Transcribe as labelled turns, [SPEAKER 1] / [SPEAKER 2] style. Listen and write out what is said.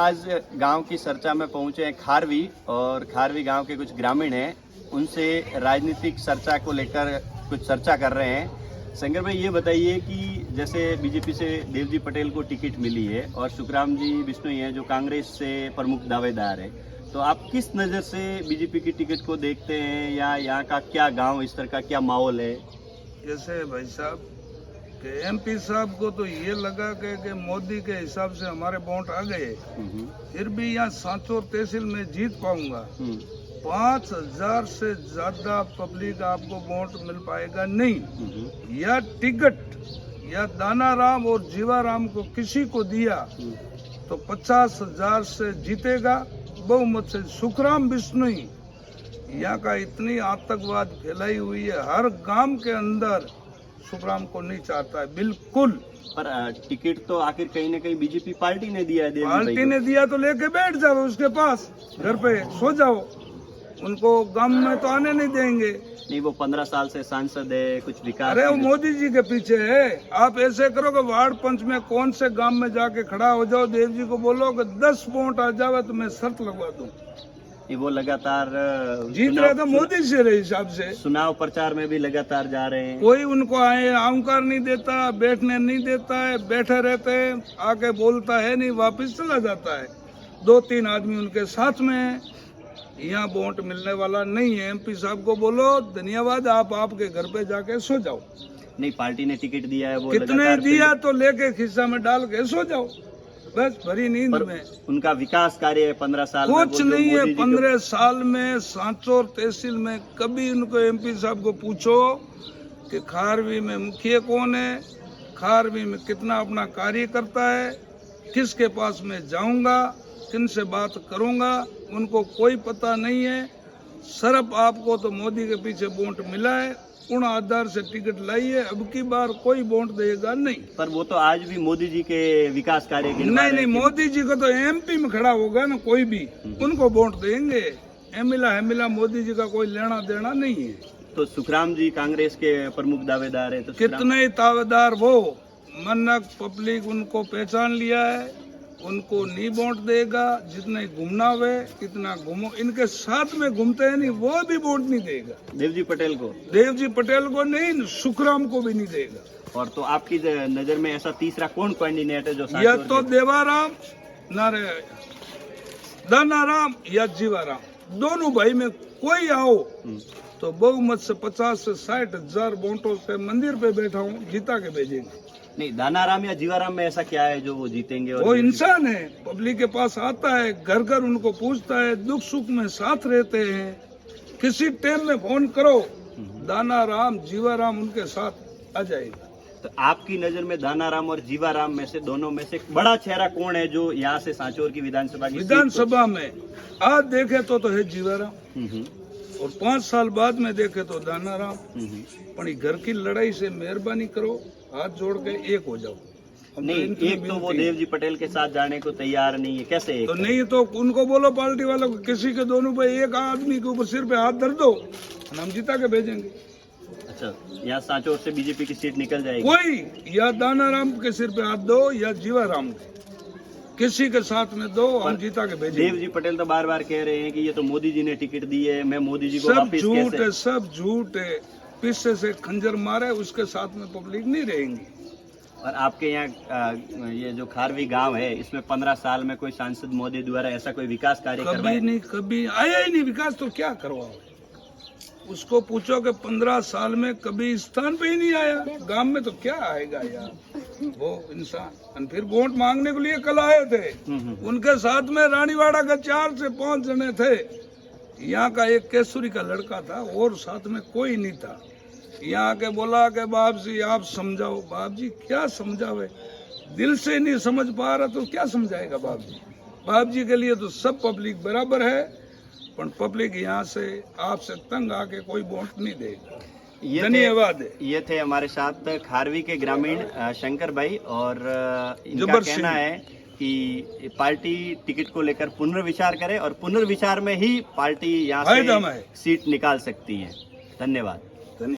[SPEAKER 1] आज गांव की चर्चा में पहुंचे हैं खारवी, और खारवी गांव के कुछ ग्रामीण हैं, उनसे राजनीतिक चर्चा को लेकर कुछ चर्चा कर रहे हैं। शंकर भाई, ये बताइए कि जैसे बीजेपी से देवजी पटेल को टिकट मिली है और सुखराम जी बिश्नोई हैं जो कांग्रेस से प्रमुख दावेदार है, तो आप किस नज़र से बीजेपी की टिकट को देखते हैं, या यहाँ का क्या गांव स्तर का क्या माहौल है?
[SPEAKER 2] जैसे भाई साहब के एमपी साहब को तो ये लगा कि मोदी के हिसाब से हमारे वोट आ गए, फिर भी यहाँ सांचौर तहसील में जीत पाऊंगा। 5,000 से ज्यादा पब्लिक आपको वोट मिल पाएगा नहीं। या टिकट या दानाराम और जीवाराम को किसी को दिया तो 50,000 से जीतेगा बहुमत से। सुखराम बिश्नोई यहाँ का इतनी आतंकवाद फैलाई हुई है, हर गांव के अंदर सुखराम को नहीं चाहता है बिल्कुल।
[SPEAKER 1] पर टिकट तो आखिर कहीं ना कहीं बीजेपी पार्टी ने दिया है।
[SPEAKER 2] पार्टी ने दिया तो लेके बैठ जाओ उसके पास, घर पे सो जाओ, उनको गांव में तो आने नहीं देंगे।
[SPEAKER 1] नहीं, वो 15 साल से सांसद है, कुछ विकास।
[SPEAKER 2] अरे वो मोदी जी के पीछे है। आप ऐसे करो कि वार्ड पंच में कौन से गांव में जाके खड़ा हो जाओ, देव जी को बोलो कि 10 वोट आ जावे तो मैं शर्त लगवा दूं।
[SPEAKER 1] वो लगातार
[SPEAKER 2] जीत रहे तो मोदी जी के हिसाब से
[SPEAKER 1] चुनाव प्रचार में भी लगातार जा रहे हैं।
[SPEAKER 2] कोई उनको आए आमकार नहीं देता, बैठने नहीं देता है, बैठे रहते हैं, आके बोलता है नहीं, वापस चला जाता है। 2-3 आदमी उनके साथ में है। यहाँ वोट मिलने वाला नहीं है। एमपी साहब को बोलो धन्यवाद, आप आपके घर पे जाके सो जाओ।
[SPEAKER 1] नहीं, पार्टी ने टिकट दिया है, वो
[SPEAKER 2] कितने दिया तो लेके खिस्सा में डाल के सो जाओ, बस भरी नींद में।
[SPEAKER 1] उनका विकास कार्य 15 साल
[SPEAKER 2] कुछ नहीं है। 15 साल में सांचौर तहसील में कभी उनको एमपी साहब को पूछो कि खारवी में मुखिया कौन है, खारवी में कितना अपना कार्य करता है, किसके पास मैं जाऊंगा, किन से बात करूंगा, उनको कोई पता नहीं है। सिर्फ आपको तो मोदी के पीछे वोट मिला है, पूर्ण आधार से टिकट लाई है, अब की बार कोई वोट देगा नहीं।
[SPEAKER 1] पर वो तो आज भी मोदी जी के विकास कार्य के
[SPEAKER 2] नहीं, मोदी जी को तो एमपी में खड़ा होगा ना कोई भी, उनको वोट देंगे। एमिला मोदी जी का कोई लेना देना नहीं है।
[SPEAKER 1] तो सुखराम जी कांग्रेस के प्रमुख दावेदार है, तो
[SPEAKER 2] कितने दावेदार वो मनक पब्लिक उनको पहचान लिया है, उनको नहीं वोट देगा। जितने घूमना हुए कितना घूमो, इनके साथ में घूमते हैं नहीं, वो भी वोट नहीं देगा।
[SPEAKER 1] देवजी पटेल को
[SPEAKER 2] नहीं, सुखराम को भी नहीं देगा।
[SPEAKER 1] और तो आपकी नजर में ऐसा तीसरा कौन कैंडिडेट है जो
[SPEAKER 2] या तो देवाराम नारे दानाराम या जीवाराम, दोनों भाई में कोई आओ तो बहुमत से 50 से 60,000 वोटों से मंदिर पे बैठा हूँ, जीता के भेजेंगे।
[SPEAKER 1] नहीं, दानाराम या जीवाराम में ऐसा क्या है जो वो जीतेंगे? और
[SPEAKER 2] वो इंसान है, पब्लिक के पास आता है, घर घर उनको पूछता है, दुख सुख में साथ रहते हैं। किसी टाइम में फोन करो, दानाराम जीवाराम उनके साथ आ जाएगा।
[SPEAKER 1] तो आपकी नजर में दानाराम और जीवाराम में से, दोनों में से बड़ा चेहरा कौन है जो यहाँ से सांचौर की विधानसभा
[SPEAKER 2] में आज देखे तो है जीवाराम, और 5 साल बाद में देखे तो दानाराम। पर घर की लड़ाई से मेहरबानी करो, हाथ जोड़ के एक हो जाओ।
[SPEAKER 1] नहीं, एक तो वो देवजी पटेल के साथ जाने को तैयार नहीं है, कैसे एक
[SPEAKER 2] तो नहीं तो उनको बोलो पार्टी वालों को, किसी के दोनों पे एक आदमी के ऊपर सिर पे हाथ धर दो, हम जीता के भेजेंगे।
[SPEAKER 1] अच्छा, यहाँ सांचौर से बीजेपी की सीट निकल जाएगी?
[SPEAKER 2] कोई या दानाराम के सिर पे हाथ दो या जीवाराम के, किसी के साथ में दो, हम जीता के भेजेंगे।
[SPEAKER 1] देवजी पटेल तो बार बार कह रहे हैं कि ये तो मोदी जी ने टिकट दी है, मैं मोदी जी को
[SPEAKER 2] सब
[SPEAKER 1] वापस
[SPEAKER 2] झूठ है, सब झूठ है। पीछे से खंजर मारे उसके साथ में पब्लिक नहीं रहेंगी।
[SPEAKER 1] और आपके यहाँ ये जो खारवी गांव है, इसमें 15 साल में कोई सांसद मोदी द्वारा ऐसा कोई विकास कार्य
[SPEAKER 2] कभी नहीं, कभी आया ही नहीं। विकास तो क्या करवाओ, उसको पूछो कि 15 साल में कभी स्थान पे ही नहीं आया, गांव में तो क्या आएगा यार वो इंसान। फिर वोट मांगने के लिए कल आए थे, उनके साथ में रानीवाड़ा का 4 से 5 जने थे। यहाँ का एक केसुरी का लड़का था और साथ में कोई नहीं था। यहाँ के बोला कि बाप जी आप समझाओ। बाप जी क्या समझावे, दिल से नहीं समझ पा रहा तो क्या समझाएगा बाप जी। बाप जी के लिए तो सब पब्लिक बराबर है, पर पब्लिक यहाँ से आपसे तंग आके कोई वोट नहीं देगा। धन्यवाद।
[SPEAKER 1] ये थे हमारे साथ खारवी के ग्रामीण शंकर भाई, और इनका कहना है कि पार्टी टिकट को लेकर पुनर्विचार करे, और पुनर्विचार में ही पार्टी यहाँ से सीट निकाल सकती है। धन्यवाद।